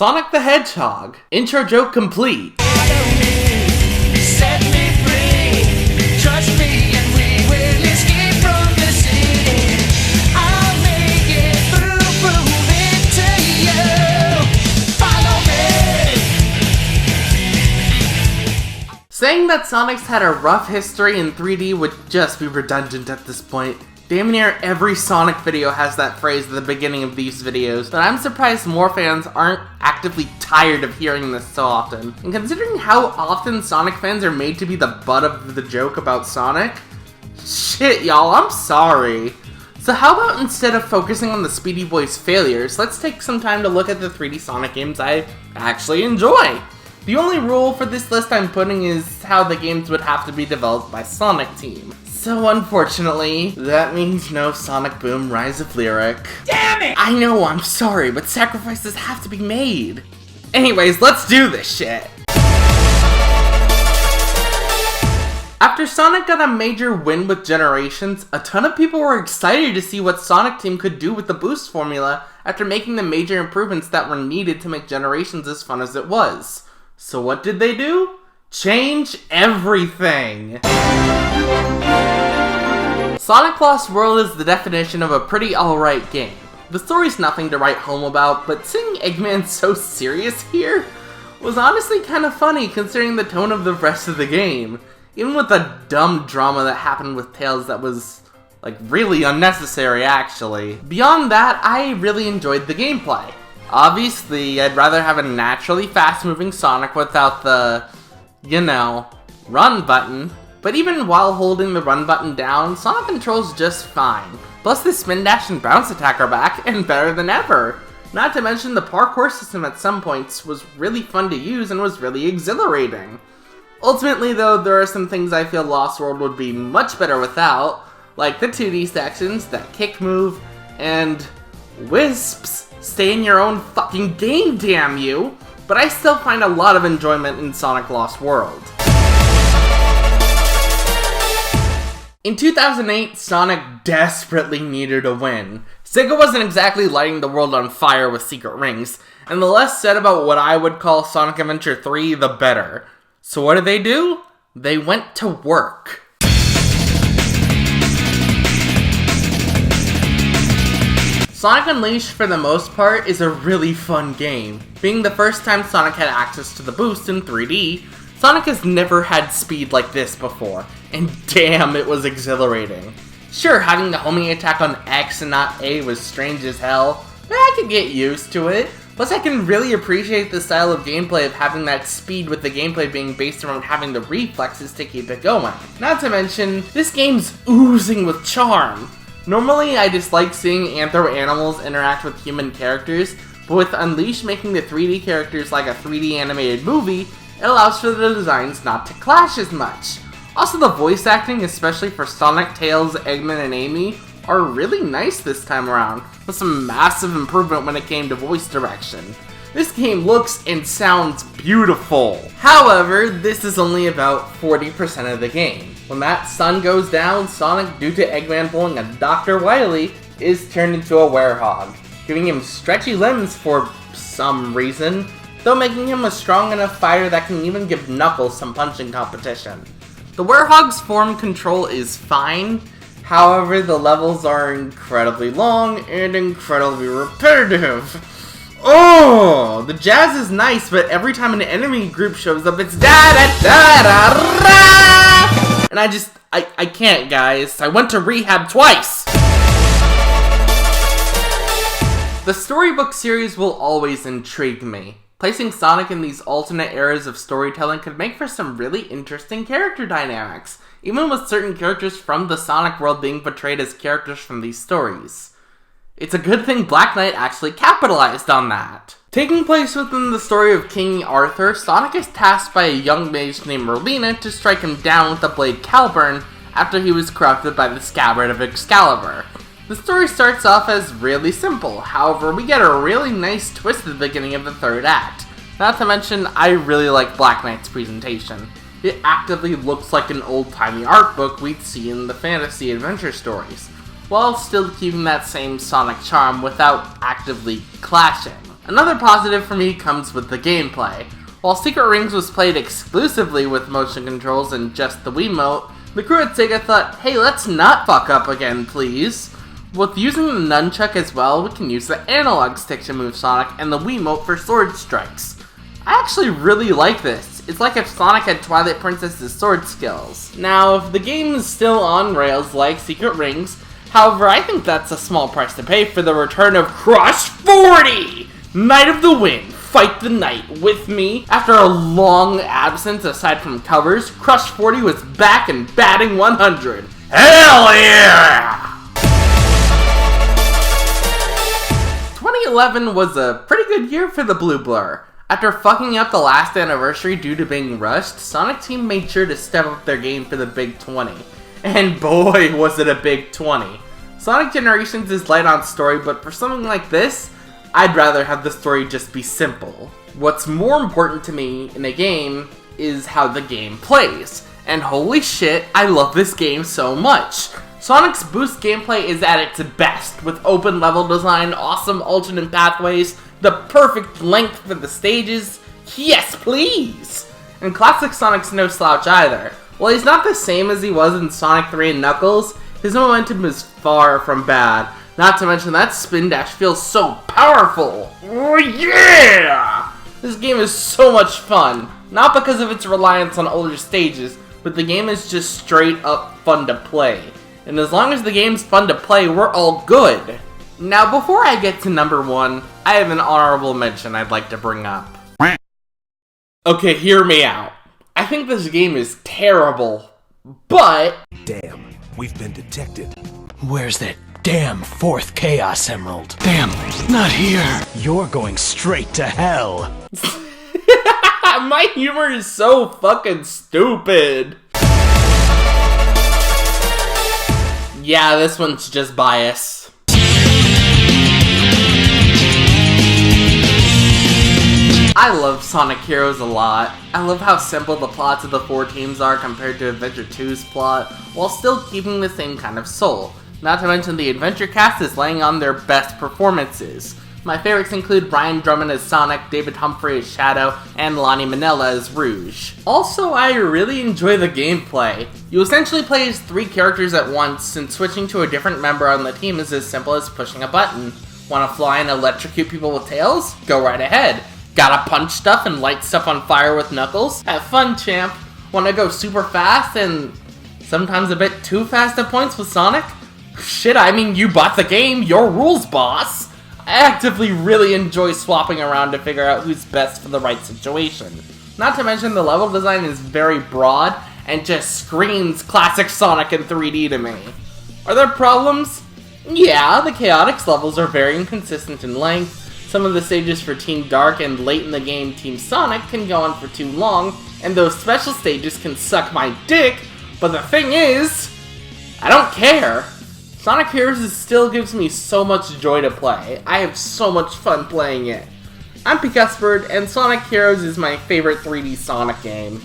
Sonic the Hedgehog. Intro joke complete. Set me free, trust me and we will escape from the city. I'll make it through, prove it to you. Follow me. Saying that Sonic's had a rough history in 3D would just be redundant at this point. Damn near every Sonic video has that phrase at the beginning of these videos, but I'm surprised more fans aren't actively tired of hearing this so often. And considering how often Sonic fans are made to be the butt of the joke about Sonic, shit y'all, I'm sorry. So how about instead of focusing on the Speedy Boy's failures, let's take some time to look at the 3D Sonic games I actually enjoy. The only rule for this list I'm putting is how the games would have to be developed by Sonic Team. So unfortunately, that means no Sonic Boom Rise of Lyric. Damn it! I know, I'm sorry, but sacrifices have to be made. Anyways, let's do this shit. After Sonic got a major win with Generations, a ton of people were excited to see what Sonic Team could do with the boost formula after making the major improvements that were needed to make Generations as fun as it was. So what did they do? Change everything! Sonic Lost World is the definition of a pretty alright game. The story's nothing to write home about, but seeing Eggman so serious here was honestly kind of funny considering the tone of the rest of the game. Even with the dumb drama that happened with Tails that was, like, really unnecessary actually. Beyond that, I really enjoyed the gameplay. Obviously, I'd rather have a naturally fast-moving Sonic without the, you know, run button. But even while holding the run button down, Sonic controls just fine. Plus the spin dash and bounce attack are back, and better than ever. Not to mention the parkour system at some points was really fun to use and was really exhilarating. Ultimately though, there are some things I feel Lost World would be much better without, like the 2D sections, that kick move, and Wisps. Stay in your own fucking game, damn you! But I still find a lot of enjoyment in Sonic Lost World. In 2008, Sonic desperately needed a win. Sega wasn't exactly lighting the world on fire with secret rings, and the less said about what I would call Sonic Adventure 3, the better. So what did? They went to work. Sonic Unleashed, for the most part, is a really fun game. Being the first time Sonic had access to the boost in 3D, Sonic has never had speed like this before, and damn, it was exhilarating. Sure, having the homing attack on X and not A was strange as hell, but I could get used to it. Plus, I can really appreciate the style of gameplay of having that speed with the gameplay being based around having the reflexes to keep it going. Not to mention, this game's oozing with charm. Normally, I dislike seeing anthro animals interact with human characters, but with Unleashed making the 3D characters like a 3D animated movie, it allows for the designs not to clash as much. Also, the voice acting, especially for Sonic, Tails, Eggman, and Amy, are really nice this time around, with some massive improvement when it came to voice direction. This game looks and sounds beautiful. However, this is only about 40% of the game. When that sun goes down, Sonic, due to Eggman pulling a Dr. Wily, is turned into a Werehog, giving him stretchy limbs for some reason, though making him a strong enough fighter that can even give Knuckles some punching competition. The Werehog's form control is fine, however the levels are incredibly long and incredibly repetitive. Oh, the jazz is nice, but every time an enemy group shows up, it's da-da-da-da-da! And I can't, guys. I went to rehab twice! The storybook series will always intrigue me. Placing Sonic in these alternate eras of storytelling could make for some really interesting character dynamics, even with certain characters from the Sonic world being portrayed as characters from these stories. It's a good thing Black Knight actually capitalized on that. Taking place within the story of King Arthur, Sonic is tasked by a young mage named Merlina to strike him down with the blade Caliburn after he was corrupted by the scabbard of Excalibur. The story starts off as really simple, however we get a really nice twist at the beginning of the third act. Not to mention, I really like Black Knight's presentation. It actively looks like an old-timey art book we'd see in the fantasy adventure stories, while still keeping that same Sonic charm without actively clashing. Another positive for me comes with the gameplay. While Secret Rings was played exclusively with motion controls and just the Wiimote, the crew at Sega thought, hey, let's not fuck up again, please. With using the nunchuck as well, we can use the analog stick to move Sonic and the Wiimote for sword strikes. I actually really like this. It's like if Sonic had Twilight Princess's sword skills. Now, if the game is still on rails like Secret Rings, however, I think that's a small price to pay for the return of Crush 40! Night of the Wind, fight the night with me. After a long absence aside from covers, Crush 40 was back and batting 100. Hell yeah! 2011 was a pretty good year for the Blue Blur. After fucking up the last anniversary due to being rushed, Sonic Team made sure to step up their game for the Big 20. And boy, was it a Big 20. Sonic Generations is light on story, but for something like this, I'd rather have the story just be simple. What's more important to me in a game is how the game plays. And holy shit, I love this game so much. Sonic's Boost gameplay is at its best, with open level design, awesome alternate pathways, the perfect length for the stages. Yes, please! And classic Sonic's no slouch either. While he's not the same as he was in Sonic 3 and Knuckles, his momentum is far from bad. Not to mention that spin dash feels so powerful. Oh yeah! This game is so much fun. Not because of its reliance on older stages, but the game is just straight up fun to play. And as long as the game's fun to play, we're all good. Now before I get to number 1, I have an honorable mention I'd like to bring up. Okay, hear me out. I think this game is terrible, but... Damn, we've been detected. Where's that damn fourth Chaos Emerald? Damn, not here. You're going straight to hell. My humor is so fucking stupid. Yeah, this one's just bias. I love Sonic Heroes a lot. I love how simple the plots of the 4 teams are compared to Adventure 2's plot, while still keeping the same kind of soul. Not to mention the Adventure cast is laying on their best performances. My favorites include Brian Drummond as Sonic, David Humphrey as Shadow, and Lonnie Minella as Rouge. Also, I really enjoy the gameplay. You essentially play as 3 characters at once, and switching to a different member on the team is as simple as pushing a button. Wanna fly and electrocute people with tails? Go right ahead. Gotta punch stuff and light stuff on fire with Knuckles? Have fun, champ. Wanna go super fast and sometimes a bit too fast at points with Sonic? Shit, I mean, you bought the game, your rules, boss! I actively really enjoy swapping around to figure out who's best for the right situation. Not to mention the level design is very broad and just screams classic Sonic in 3D to me. Are there problems? Yeah, the Chaotix levels are very inconsistent in length. Some of the stages for Team Dark and late in the game Team Sonic can go on for too long, and those special stages can suck my dick, but the thing is, I don't care. Sonic Heroes still gives me so much joy to play. I have so much fun playing it. I'm Pcuspard, and Sonic Heroes is my favorite 3D Sonic game.